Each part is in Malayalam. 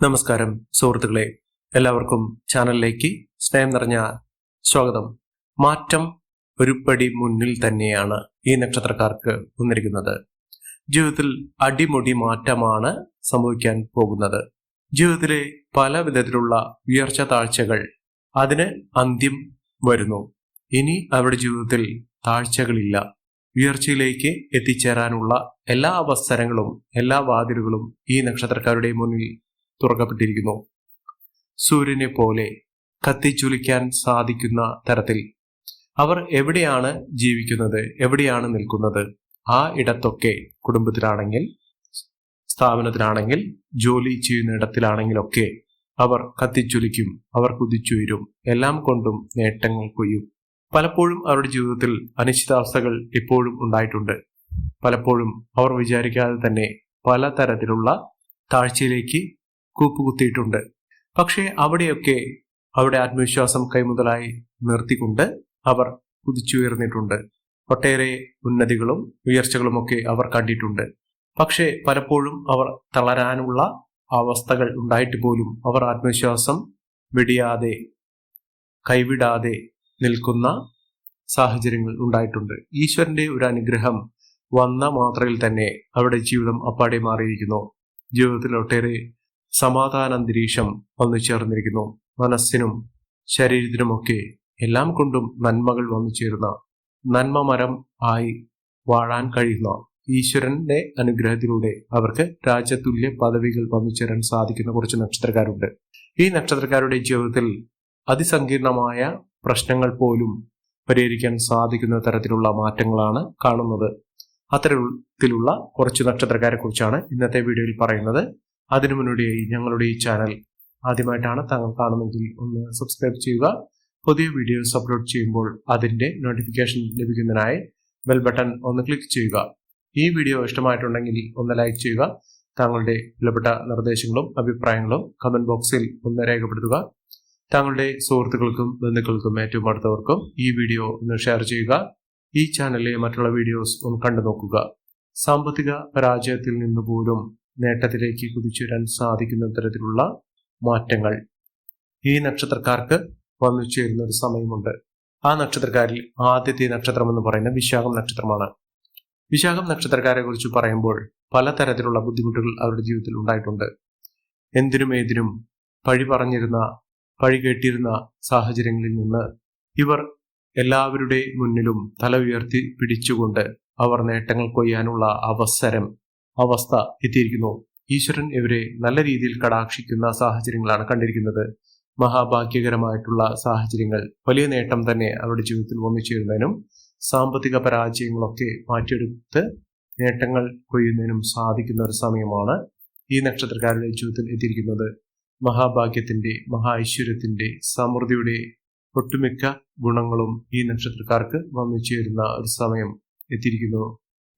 നമസ്കാരം സുഹൃത്തുക്കളെ, എല്ലാവർക്കും ചാനലിലേക്ക് സ്നേഹം നിറഞ്ഞ സ്വാഗതം. മാറ്റം ഒരു പടി മുന്നിൽ തന്നെയാണ് ഈ നക്ഷത്രക്കാർക്ക് വന്നിരിക്കുന്നത്. ജീവിതത്തിൽ അടിമുടി മാറ്റമാണ് സംഭവിക്കാൻ പോകുന്നത്. ജീവിതത്തിലെ പല വിധത്തിലുള്ള ഉയർച്ച താഴ്ചകൾ, അതിന് അന്ത്യം വരുന്നു. ഇനി അവരുടെ ജീവിതത്തിൽ താഴ്ചകളില്ല. ഉയർച്ചയിലേക്ക് എത്തിച്ചേരാനുള്ള എല്ലാ അവസരങ്ങളും എല്ലാ വാതിലുകളും ഈ നക്ഷത്രക്കാരുടെ മുന്നിൽ തുറക്കപ്പെട്ടിരിക്കുന്നു. സൂര്യനെ പോലെ കത്തിച്ചുലിക്കാൻ സാധിക്കുന്ന തരത്തിൽ അവർ എവിടെയാണ് ജീവിക്കുന്നത്, എവിടെയാണ് നിൽക്കുന്നത്, ആ ഇടത്തൊക്കെ, കുടുംബത്തിലാണെങ്കിൽ, സ്ഥാപനത്തിലാണെങ്കിൽ, ജോലി ചെയ്യുന്ന ഇടത്തിലാണെങ്കിലൊക്കെ അവർ കത്തിച്ചുലിക്കും, അവർ കുതിച്ചുയരും, എല്ലാം കൊണ്ടും നേട്ടങ്ങൾ കൊയ്യും. പലപ്പോഴും അവരുടെ ജീവിതത്തിൽ അനിശ്ചിതാവസ്ഥകൾ എപ്പോഴും ഉണ്ടായിട്ടുണ്ട്. പലപ്പോഴും അവർ വിചാരിക്കാതെ തന്നെ പലതരത്തിലുള്ള താഴ്ചയിലേക്ക് കൂപ്പുകുത്തിയിട്ടുണ്ട്. പക്ഷേ അവിടെയൊക്കെ അവരുടെ ആത്മവിശ്വാസം കൈമുതലായി നിർത്തിക്കൊണ്ട് അവർ കുതിച്ചുയർന്നിട്ടുണ്ട്. ഒട്ടേറെ ഉന്നതികളും ഉയർച്ചകളുമൊക്കെ അവർ കണ്ടിട്ടുണ്ട്. പക്ഷേ പലപ്പോഴും അവർ തളരാനുള്ള അവസ്ഥകൾ ഉണ്ടായിട്ട് പോലും അവർ ആത്മവിശ്വാസം വെടിയാതെ, കൈവിടാതെ നിൽക്കുന്ന സാഹചര്യങ്ങൾ ഉണ്ടായിട്ടുണ്ട്. ഈശ്വരന്റെ ഒരു അനുഗ്രഹം വന്ന മാത്രയിൽ തന്നെ അവരുടെ ജീവിതം അപ്പാടെ മാറിയിരിക്കുന്നു. ജീവിതത്തിൽ ഒട്ടേറെ സമാധാന അന്തരീക്ഷം വന്നു ചേർന്നിരിക്കുന്നു. മനസ്സിനും ശരീരത്തിനുമൊക്കെ എല്ലാം കൊണ്ടും നന്മകൾ വന്നു ചേരുന്ന, നന്മ മരം ആയി വാഴാൻ കഴിയുന്ന ഈശ്വരന്റെ അനുഗ്രഹത്തിലൂടെ അവർക്ക് രാജ്യതുല്യ പദവികൾ വന്നു ചേരാൻ സാധിക്കുന്ന കുറച്ച് നക്ഷത്രക്കാരുണ്ട്. ഈ നക്ഷത്രക്കാരുടെ ജീവിതത്തിൽ അതിസങ്കീർണമായ പ്രശ്നങ്ങൾ പോലും പരിഹരിക്കാൻ സാധിക്കുന്ന തരത്തിലുള്ള മാറ്റങ്ങളാണ് കാണുന്നത്. അത്തരത്തിലുള്ള കുറച്ച് നക്ഷത്രക്കാരെ കുറിച്ചാണ് ഇന്നത്തെ വീഡിയോയിൽ പറയുന്നത്. അതിനു മുന്നോടിയായി ഞങ്ങളുടെ ഈ ചാനൽ ആദ്യമായിട്ടാണ് താങ്കൾ കാണുന്നതെങ്കിൽ ഒന്ന് സബ്സ്ക്രൈബ് ചെയ്യുക. പുതിയ വീഡിയോസ് അപ്ലോഡ് ചെയ്യുമ്പോൾ അതിന്റെ നോട്ടിഫിക്കേഷൻ ലഭിക്കുന്നതിനായി ബെൽ ബട്ടൺ ഒന്ന് ക്ലിക്ക് ചെയ്യുക. ഈ വീഡിയോ ഇഷ്ടമായിട്ടുണ്ടെങ്കിൽ ഒന്ന് ലൈക്ക് ചെയ്യുക. താങ്കളുടെ വിലപ്പെട്ട നിർദ്ദേശങ്ങളും അഭിപ്രായങ്ങളും കമന്റ് ബോക്സിൽ ഒന്ന് രേഖപ്പെടുത്തുക. താങ്കളുടെ സുഹൃത്തുക്കൾക്കും ബന്ധുക്കൾക്കും ഏറ്റവും അടുത്തവർക്കും ഈ വീഡിയോ ഒന്ന് ഷെയർ ചെയ്യുക. ഈ ചാനലിലെ മറ്റുള്ള വീഡിയോസ് ഒന്ന് കണ്ടു നോക്കുക. സാമ്പത്തിക പരാജയത്തിൽ നിന്ന് പോലും നേട്ടത്തിലേക്ക് കുതിച്ചുവരാൻ സാധിക്കുന്ന തരത്തിലുള്ള മാറ്റങ്ങൾ ഈ നക്ഷത്രക്കാർക്ക് വന്നു ചേരുന്ന ഒരു സമയമുണ്ട്. ആ നക്ഷത്രക്കാരിൽ ആദ്യത്തെ നക്ഷത്രം എന്ന് പറയുന്നത് വിശാഖം നക്ഷത്രമാണ്. വിശാഖം നക്ഷത്രക്കാരെ കുറിച്ച് പറയുമ്പോൾ പലതരത്തിലുള്ള ബുദ്ധിമുട്ടുകൾ അവരുടെ ജീവിതത്തിൽ ഉണ്ടായിട്ടുണ്ട്. എന്തിനും ഏതിനും പഴി കേട്ടിരുന്ന സാഹചര്യങ്ങളിൽ നിന്ന് ഇവർ എല്ലാവരുടെ മുന്നിലും തല ഉയർത്തി പിടിച്ചുകൊണ്ട് അവർ നേട്ടങ്ങൾ കൊയ്യാനുള്ള അവസ്ഥ എത്തിയിരിക്കുന്നു. ഈശ്വരൻ ഇവരെ നല്ല രീതിയിൽ കടാക്ഷിക്കുന്ന സാഹചര്യങ്ങളാണ് കണ്ടിരിക്കുന്നത്. മഹാഭാഗ്യകരമായിട്ടുള്ള സാഹചര്യങ്ങൾ, വലിയ നേട്ടം തന്നെ അവരുടെ ജീവിതത്തിൽ വന്നു ചേരുന്നതിനും സാമ്പത്തിക പരാജയങ്ങളൊക്കെ മാറ്റിയെടുത്ത് നേട്ടങ്ങൾ കൊയ്യുന്നതിനും സാധിക്കുന്ന ഒരു സമയമാണ് ഈ നക്ഷത്രക്കാരുടെ ജീവിതത്തിൽ എത്തിയിരിക്കുന്നത്. മഹാഭാഗ്യത്തിന്റെ, മഹാഐശ്വര്യത്തിന്റെ, സമൃദ്ധിയുടെ ഒട്ടുമിക്ക ഗുണങ്ങളും ഈ നക്ഷത്രക്കാർക്ക് വന്നു ചേരുന്ന ഒരു സമയം എത്തിയിരിക്കുന്നു.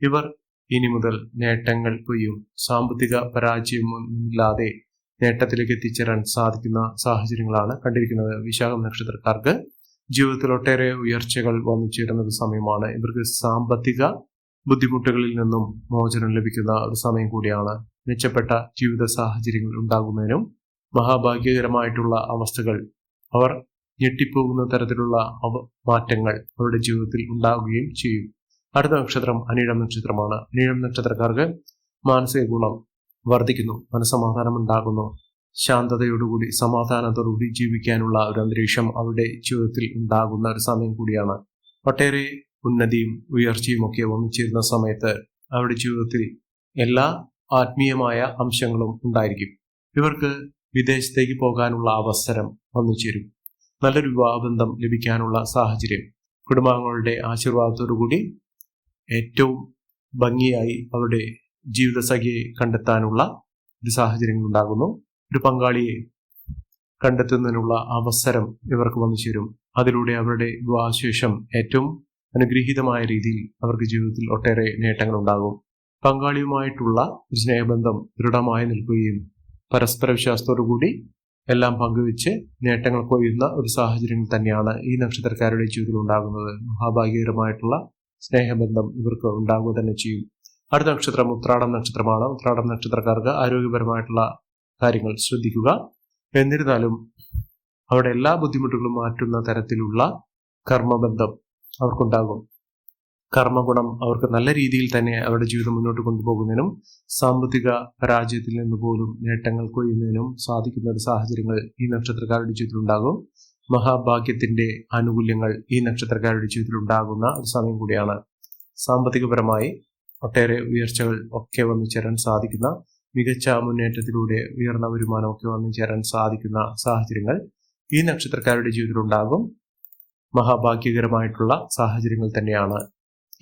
ഇവർ ഇനി മുതൽ നേട്ടങ്ങൾ കൊയ്യും. സാമ്പത്തിക പരാജയമൊന്നുമില്ലാതെ നേട്ടത്തിലേക്ക് എത്തിച്ചേരാൻ സാധിക്കുന്ന സാഹചര്യങ്ങളാണ് കണ്ടിരിക്കുന്നത്. വിശാഖം നക്ഷത്രക്കാർക്ക് ജീവിതത്തിൽ ഒട്ടേറെ ഉയർച്ചകൾ വന്നു ചേരുന്ന ഒരു സമയമാണ്. ഇവർക്ക് സാമ്പത്തിക ബുദ്ധിമുട്ടുകളിൽ നിന്നും മോചനം ലഭിക്കുന്ന ഒരു സമയം കൂടിയാണ്. മെച്ചപ്പെട്ട ജീവിത സാഹചര്യങ്ങൾ ഉണ്ടാകുന്നതിനും മഹാഭാഗ്യകരമായിട്ടുള്ള അവസ്ഥകൾ, അവർ ഞെട്ടിപ്പോകുന്ന തരത്തിലുള്ള മാറ്റങ്ങൾ അവരുടെ ജീവിതത്തിൽ ഉണ്ടാകുകയും ചെയ്യും. അടുത്ത നക്ഷത്രം അനിഴം നക്ഷത്രമാണ്. അനിഴം നക്ഷത്രക്കാർക്ക് മാനസിക ഗുണം വർദ്ധിക്കുന്നു, മനസ്സമാധാനം ഉണ്ടാകുന്നു. ശാന്തതയോടുകൂടി സമാധാനത്തോടുകൂടി ജീവിക്കാനുള്ള ഒരു അന്തരീക്ഷം അവരുടെ ജീവിതത്തിൽ ഉണ്ടാകുന്ന ഒരു സമയം കൂടിയാണ്. ഒട്ടേറെ ഉന്നതിയും ഉയർച്ചയും ഒക്കെ വന്നു ചേരുന്ന സമയത്ത് അവരുടെ ജീവിതത്തിൽ എല്ലാ ആത്മീയമായ അംശങ്ങളും ഉണ്ടായിരിക്കും. ഇവർക്ക് വിദേശത്തേക്ക് പോകാനുള്ള അവസരം വന്നു ചേരും. നല്ലൊരു വിവാഹബന്ധം ലഭിക്കാനുള്ള സാഹചര്യം, കുടുംബാംഗങ്ങളുടെ ആശീർവാദത്തോടുകൂടി ഏറ്റവും ഭംഗിയായി അവരുടെ ജീവിതസഖിയെ കണ്ടെത്താനുള്ള ഒരു സാഹചര്യങ്ങൾ ഉണ്ടാകുന്നു. ഒരു പങ്കാളിയെ കണ്ടെത്തുന്നതിനുള്ള അവസരം ഇവർക്ക് വന്നു ചേരും. അതിലൂടെ അവരുടെ വിവാഹശേഷം ഏറ്റവും അനുഗ്രഹീതമായ രീതിയിൽ അവർക്ക് ജീവിതത്തിൽ ഒട്ടേറെ നേട്ടങ്ങൾ ഉണ്ടാകും. പങ്കാളിയുമായിട്ടുള്ള ഒരു സ്നേഹബന്ധം ദൃഢമായി നിൽക്കുകയും പരസ്പര വിശ്വാസത്തോടുകൂടി എല്ലാം പങ്കുവെച്ച് നേട്ടങ്ങൾ കൊയ്യുന്ന ഒരു സാഹചര്യങ്ങൾ തന്നെയാണ് ഈ നക്ഷത്രക്കാരുടെ ജീവിതത്തിൽ ഉണ്ടാകുന്നത്. മഹാഭാഗ്യകരമായിട്ടുള്ള സ്നേഹബന്ധം ഇവർക്ക് ഉണ്ടാകുക തന്നെ ചെയ്യും. അടുത്ത നക്ഷത്രം ഉത്രാടം നക്ഷത്രമാണ്. ഉത്രാടം നക്ഷത്രക്കാർക്ക് ആരോഗ്യപരമായിട്ടുള്ള കാര്യങ്ങൾ ശ്രദ്ധിക്കുക. എന്നിരുന്നാലും അവിടെ എല്ലാ ബുദ്ധിമുട്ടുകളും മാറ്റുന്ന തരത്തിലുള്ള കർമ്മബന്ധം അവർക്കുണ്ടാകും. കർമ്മഗുണം അവർക്ക് നല്ല രീതിയിൽ തന്നെ അവരുടെ ജീവിതം മുന്നോട്ട് കൊണ്ടുപോകുന്നതിനും സാമ്പത്തിക പരാജയത്തിൽ നിന്ന് പോലും നേട്ടങ്ങൾ കൊയ്യുന്നതിനും സാധിക്കുന്ന ഒരു സാഹചര്യങ്ങൾ ഈ നക്ഷത്രക്കാരുടെ ജീവിതത്തിൽ ഉണ്ടാകും. മഹാഭാഗ്യത്തിന്റെ ആനുകൂല്യങ്ങൾ ഈ നക്ഷത്രക്കാരുടെ ജീവിതത്തിൽ ഉണ്ടാകുന്ന ഒരു സമയം കൂടിയാണ്. സാമ്പത്തികപരമായി ഒട്ടേറെ ഉയർച്ചകൾ ഒക്കെ വന്നു ചേരാൻ സാധിക്കുന്ന, മികച്ച മുന്നേറ്റത്തിലൂടെ ഉയർന്ന വരുമാനമൊക്കെ വന്നു ചേരാൻ സാധിക്കുന്ന സാഹചര്യങ്ങൾ ഈ നക്ഷത്രക്കാരുടെ ജീവിതത്തിൽ ഉണ്ടാകും. മഹാഭാഗ്യകരമായിട്ടുള്ള സാഹചര്യങ്ങൾ തന്നെയാണ്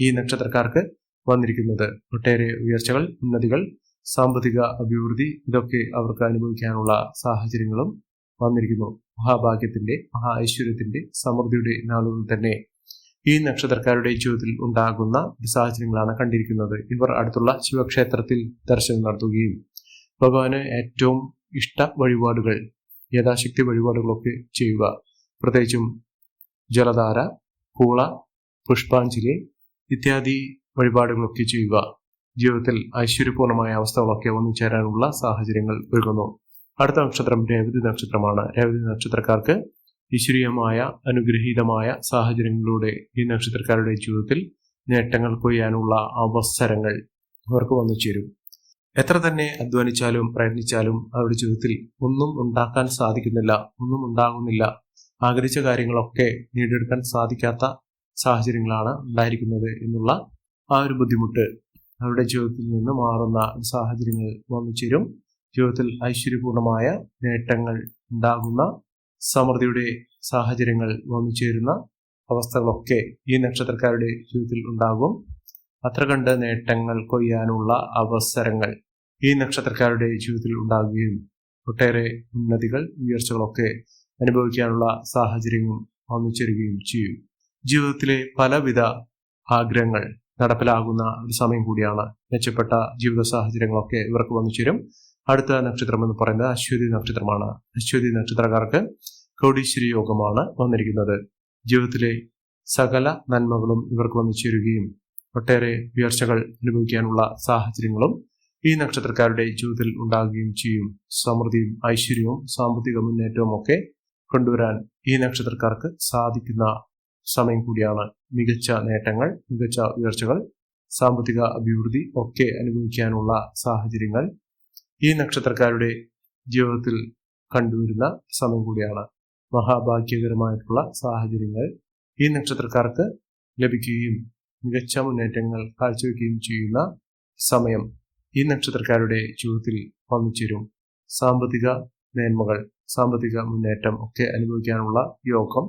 ഈ നക്ഷത്രക്കാർക്ക് വന്നിരിക്കുന്നത്. ഒട്ടേറെ ഉയർച്ചകൾ, ഉന്നതികൾ, സാമ്പത്തിക അഭിവൃദ്ധി ഇതൊക്കെ അവർക്ക് അനുഭവിക്കാനുള്ള സാഹചര്യങ്ങളും വന്നിരിക്കുന്നു. മഹാഭാഗ്യത്തിന്റെ, മഹാ ഐശ്വര്യത്തിന്റെ, സമൃദ്ധിയുടെ നാളുകൾ തന്നെ ഈ നക്ഷത്രക്കാരുടെ ജീവിതത്തിൽ ഉണ്ടാകുന്ന സാഹചര്യങ്ങളാണ് കണ്ടിരിക്കുന്നത്. ഇവർ അടുത്തുള്ള ശിവക്ഷേത്രത്തിൽ ദർശനം നടത്തുകയും ഭഗവാന് ഏറ്റവും ഇഷ്ട വഴിപാടുകൾ, യഥാശക്തി വഴിപാടുകളൊക്കെ ചെയ്യുക. പ്രത്യേകിച്ചും ജലധാര, പൂള, പുഷ്പാഞ്ജലി ഇത്യാദി വഴിപാടുകളൊക്കെ ചെയ്യുക. ജീവിതത്തിൽ ഐശ്വര്യപൂർണമായ അവസ്ഥകളൊക്കെ വന്നു ചേരാനുള്ള സാഹചര്യങ്ങൾ ഒരുങ്ങുന്നു. അടുത്ത നക്ഷത്രം രേവതി നക്ഷത്രമാണ്. രേവതി നക്ഷത്രക്കാർക്ക് ഈശ്വരീയമായ അനുഗ്രഹീതമായ സാഹചര്യങ്ങളിലൂടെ ഈ നക്ഷത്രക്കാരുടെ ജീവിതത്തിൽ നേട്ടങ്ങൾ കൊയ്യാനുള്ള അവസരങ്ങൾ അവർക്ക് വന്നു ചേരും. എത്ര തന്നെ അധ്വാനിച്ചാലും പ്രയത്നിച്ചാലും അവരുടെ ജീവിതത്തിൽ ഒന്നും ഉണ്ടാക്കാൻ സാധിക്കുന്നില്ല, ഒന്നും ഉണ്ടാകുന്നില്ല. ആഗ്രഹിച്ച കാര്യങ്ങളൊക്കെ നേടിയെടുക്കാൻ സാധിക്കാത്ത സാഹചര്യങ്ങളാണ് ഉണ്ടായിരിക്കുന്നത് എന്നുള്ള ആ ഒരു ബുദ്ധിമുട്ട് അവരുടെ ജീവിതത്തിൽ നിന്ന് മാറുന്ന സാഹചര്യങ്ങൾ വന്നു ചേരും. ജീവിതത്തിൽ ഐശ്വര്യപൂർണമായ നേട്ടങ്ങൾ ഉണ്ടാകുന്ന, സമൃദ്ധിയുടെ സാഹചര്യങ്ങൾ വന്നു ചേരുന്ന അവസ്ഥകളൊക്കെ ഈ നക്ഷത്രക്കാരുടെ ജീവിതത്തിൽ ഉണ്ടാകും. അത്ര കണ്ട് നേട്ടങ്ങൾ കൊയ്യാനുള്ള അവസരങ്ങൾ ഈ നക്ഷത്രക്കാരുടെ ജീവിതത്തിൽ ഉണ്ടാകുകയും ഒട്ടേറെ ഉന്നതികൾ, ഉയർച്ചകളൊക്കെ അനുഭവിക്കാനുള്ള സാഹചര്യവും വന്നു ചേരുകയും ചെയ്യും. ജീവിതത്തിലെ പലവിധ ആഗ്രഹങ്ങൾ നടപ്പിലാകുന്ന ഒരു സമയം കൂടിയാണ്. മെച്ചപ്പെട്ട ജീവിത സാഹചര്യങ്ങളൊക്കെ ഇവർക്ക് വന്നു ചേരും. അടുത്ത നക്ഷത്രം എന്ന് പറയുന്നത് അശ്വതി നക്ഷത്രമാണ്. അശ്വതി നക്ഷത്രക്കാർക്ക് കോടീശ്വരി യോഗമാണ് വന്നിരിക്കുന്നത്. ജീവിതത്തിലെ സകല നന്മകളും ഇവർക്ക് വന്നു ചേരുകയും ഒട്ടേറെ ഉയർച്ചകൾ അനുഭവിക്കാനുള്ള സാഹചര്യങ്ങളും ഈ നക്ഷത്രക്കാരുടെ ജീവിതത്തിൽ ഉണ്ടാകുകയും ചെയ്യും. സമൃദ്ധിയും ഐശ്വര്യവും സാമ്പത്തിക മുന്നേറ്റവും ഒക്കെ കൊണ്ടുവരാൻ ഈ നക്ഷത്രക്കാർക്ക് സാധിക്കുന്ന സമയം കൂടിയാണ്. മികച്ച നേട്ടങ്ങൾ, മികച്ച ഉയർച്ചകൾ, സാമ്പത്തിക അഭിവൃദ്ധി ഒക്കെ അനുഭവിക്കാനുള്ള സാഹചര്യങ്ങൾ ഈ നക്ഷത്രക്കാരുടെ ജീവിതത്തിൽ കണ്ടുവരുന്ന സമയം കൂടിയാണ്. മഹാഭാഗ്യകരമായിട്ടുള്ള സാഹചര്യങ്ങൾ ഈ നക്ഷത്രക്കാർക്ക് ലഭിക്കുകയും മികച്ച മുന്നേറ്റങ്ങൾ കാഴ്ചവെക്കുകയും ചെയ്യുന്ന സമയം ഈ നക്ഷത്രക്കാരുടെ ജീവിതത്തിൽ വന്നു ചേരും. സാമ്പത്തിക മേന്മകൾ, സാമ്പത്തിക മുന്നേറ്റം ഒക്കെ അനുഭവിക്കാനുള്ള യോഗം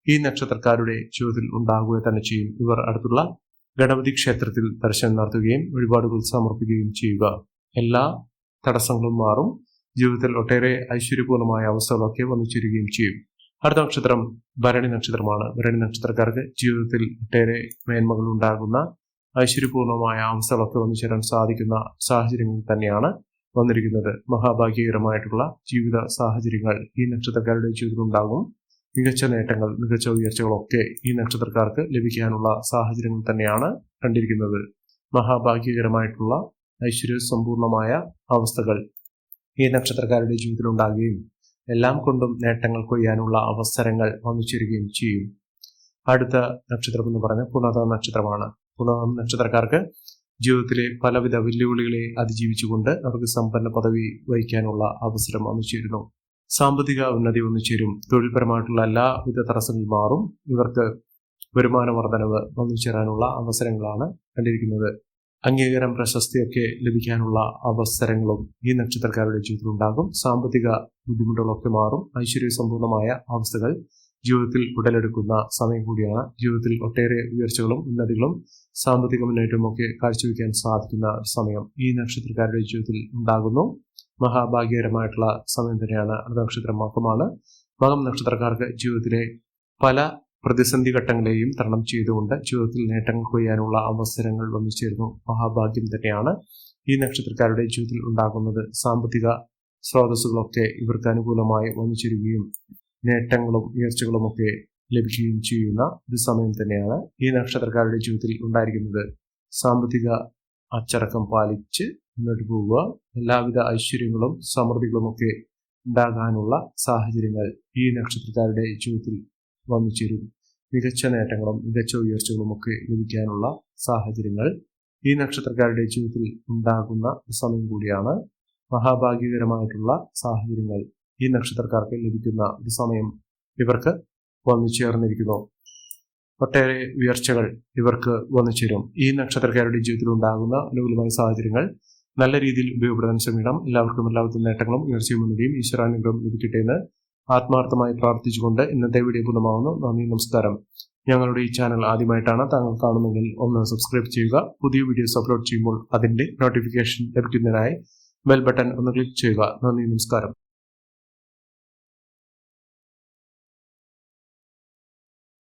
ഈ നക്ഷത്രക്കാരുടെ ജീവിതത്തിൽ ഉണ്ടാകുക തന്നെ ചെയ്യും. ഇവർ അടുത്തുള്ള ഗണപതി ക്ഷേത്രത്തിൽ ദർശനം നടത്തുകയും വഴിപാടുകൾ സമർപ്പിക്കുകയും ചെയ്യുക. എല്ലാ തടസ്സങ്ങളും മാറും. ജീവിതത്തിൽ ഒട്ടേറെ ഐശ്വര്യപൂർണമായ അവസ്ഥകളൊക്കെ വന്നു ചേരുകയും ചെയ്യും. അടുത്ത നക്ഷത്രം ഭരണി നക്ഷത്രമാണ്. ഭരണി നക്ഷത്രക്കാർക്ക് ജീവിതത്തിൽ ഒട്ടേറെ മേന്മകൾ ഉണ്ടാകുന്ന, ഐശ്വര്യപൂർണമായ അവസ്ഥകളൊക്കെ വന്നു ചേരാൻ സാധിക്കുന്ന സാഹചര്യങ്ങൾ തന്നെയാണ് വന്നിരിക്കുന്നത്. മഹാഭാഗ്യകരമായിട്ടുള്ള ജീവിത സാഹചര്യങ്ങൾ ഈ നക്ഷത്രക്കാരുടെ ജീവിതത്തിൽ ഉണ്ടാകും. മികച്ച നേട്ടങ്ങൾ, മികച്ച ഉയർച്ചകളൊക്കെ ഈ നക്ഷത്രക്കാർക്ക് ലഭിക്കാനുള്ള സാഹചര്യങ്ങൾ തന്നെയാണ് കണ്ടിരിക്കുന്നത്. മഹാഭാഗ്യകരമായിട്ടുള്ള ഐശ്വര്യ സമ്പൂർണമായ അവസ്ഥകൾ ഈ നക്ഷത്രക്കാരുടെ ജീവിതത്തിൽ ഉണ്ടാകുകയും എല്ലാം കൊണ്ടും നേട്ടങ്ങൾ കൊയ്യാനുള്ള അവസരങ്ങൾ വന്നു ചേരുകയും ചെയ്യും. അടുത്ത നക്ഷത്രം എന്ന് പറഞ്ഞാൽ പുണർദം നക്ഷത്രമാണ്. പുണർദം നക്ഷത്രക്കാർക്ക് ജീവിതത്തിലെ പലവിധ വെല്ലുവിളികളെ അതിജീവിച്ചുകൊണ്ട് അവർക്ക് സമ്പന്ന പദവി വഹിക്കാനുള്ള അവസരം വന്നു ചേരുന്നു. സാമ്പത്തിക ഉന്നതി വന്നു ചേരും. തൊഴിൽപരമായിട്ടുള്ള എല്ലാവിധ തടസ്സങ്ങൾ മാറും. ഇവർക്ക് വരുമാന വർധനവ് വന്നു ചേരാനുള്ള അവസരങ്ങളാണ് കണ്ടിരിക്കുന്നത്. അംഗീകാരം, പ്രശസ്തിയൊക്കെ ലഭിക്കാനുള്ള അവസരങ്ങളും ഈ നക്ഷത്രക്കാരുടെ ജീവിതത്തിൽ ഉണ്ടാകും. സാമ്പത്തിക ബുദ്ധിമുട്ടുകളൊക്കെ മാറും. ഐശ്വര്യ സമ്പൂർണമായ അവസ്ഥകൾ ജീവിതത്തിൽ ഉടലെടുക്കുന്ന സമയം കൂടിയാണ്. ജീവിതത്തിൽ ഒട്ടേറെ ഉയർച്ചകളും ഉന്നതികളും സാമ്പത്തിക മുന്നേറ്റവും ഒക്കെ കാഴ്ചവെക്കാൻ സാധിക്കുന്ന സമയം ഈ നക്ഷത്രക്കാരുടെ ജീവിതത്തിൽ ഉണ്ടാകുന്നു. മഹാഭാഗ്യകരമായിട്ടുള്ള സമയം തന്നെയാണ്. അടുത്ത നക്ഷത്രം മകമാണ്. മകം നക്ഷത്രക്കാർക്ക് ജീവിതത്തിലെ പല പ്രതിസന്ധി ഘട്ടങ്ങളെയും തരണം ചെയ്തുകൊണ്ട് ജീവിതത്തിൽ നേട്ടങ്ങൾ കൊയ്യാനുള്ള അവസരങ്ങൾ വന്നു ചേരുന്നു. മഹാഭാഗ്യം തന്നെയാണ് ഈ നക്ഷത്രക്കാരുടെ ജീവിതത്തിൽ ഉണ്ടാകുന്നത്. സാമ്പത്തിക സ്രോതസ്സുകളൊക്കെ ഇവർക്ക് അനുകൂലമായി വന്നു ചേരുകയും നേട്ടങ്ങളും ഉയർച്ചകളും ഒക്കെ ലഭിക്കുകയും ചെയ്യുന്ന ഒരു സമയം തന്നെയാണ് ഈ നക്ഷത്രക്കാരുടെ ജീവിതത്തിൽ ഉണ്ടായിരിക്കുന്നത്. സാമ്പത്തിക അച്ചടക്കം പാലിച്ച് മുന്നോട്ട് പോവുക. എല്ലാവിധ ഐശ്വര്യങ്ങളും സമൃദ്ധികളും ഒക്കെ ഉണ്ടാകാനുള്ള സാഹചര്യങ്ങൾ ഈ നക്ഷത്രക്കാരുടെ ജീവിതത്തിൽ വന്നു ചേരും. മികച്ച നേട്ടങ്ങളും മികച്ച ഉയർച്ചകളും ഒക്കെ ലഭിക്കാനുള്ള സാഹചര്യങ്ങൾ ഈ നക്ഷത്രക്കാരുടെ ജീവിതത്തിൽ ഉണ്ടാകുന്ന സമയം കൂടിയാണ്. മഹാഭാഗ്യകരമായിട്ടുള്ള സാഹചര്യങ്ങൾ ഈ നക്ഷത്രക്കാർക്ക് ലഭിക്കുന്ന ഒരു സമയം ഇവർക്ക് വന്നു ചേർന്നിരിക്കുന്നു. ഒട്ടേറെ ഉയർച്ചകൾ ഇവർക്ക് വന്നു ചേരും. ഈ നക്ഷത്രക്കാരുടെ ജീവിതത്തിൽ ഉണ്ടാകുന്ന അനുകൂലമായ സാഹചര്യങ്ങൾ നല്ല രീതിയിൽ ഉപയോഗപ്പെടാൻ ശ്രമിക്കണം. എല്ലാവർക്കും എല്ലാവിധ നേട്ടങ്ങളും ഉയർച്ചയും മുന്നേറിയും ഈശ്വരാനുഗ്രഹം ലഭിക്കട്ടെ എന്ന് ആത്മാർത്ഥമായി പ്രാർത്ഥിച്ചുകൊണ്ട് ഇന്നത്തെ വീഡിയോ പൂർണ്ണമാവുന്നു. നന്ദി, നമസ്കാരം. ഞങ്ങളുടെ ഈ ചാനൽ ആദ്യമായിട്ടാണ് താങ്കൾ കാണുമെങ്കിൽ ഒന്ന് സബ്സ്ക്രൈബ് ചെയ്യുക. പുതിയ വീഡിയോസ് അപ്ലോഡ് ചെയ്യുമ്പോൾ അതിന്റെ നോട്ടിഫിക്കേഷൻ ലഭിക്കുന്നതിനായി ബെൽ ബട്ടൺ ഒന്ന് ക്ലിക്ക് ചെയ്യുക. നന്ദി, നമസ്കാരം.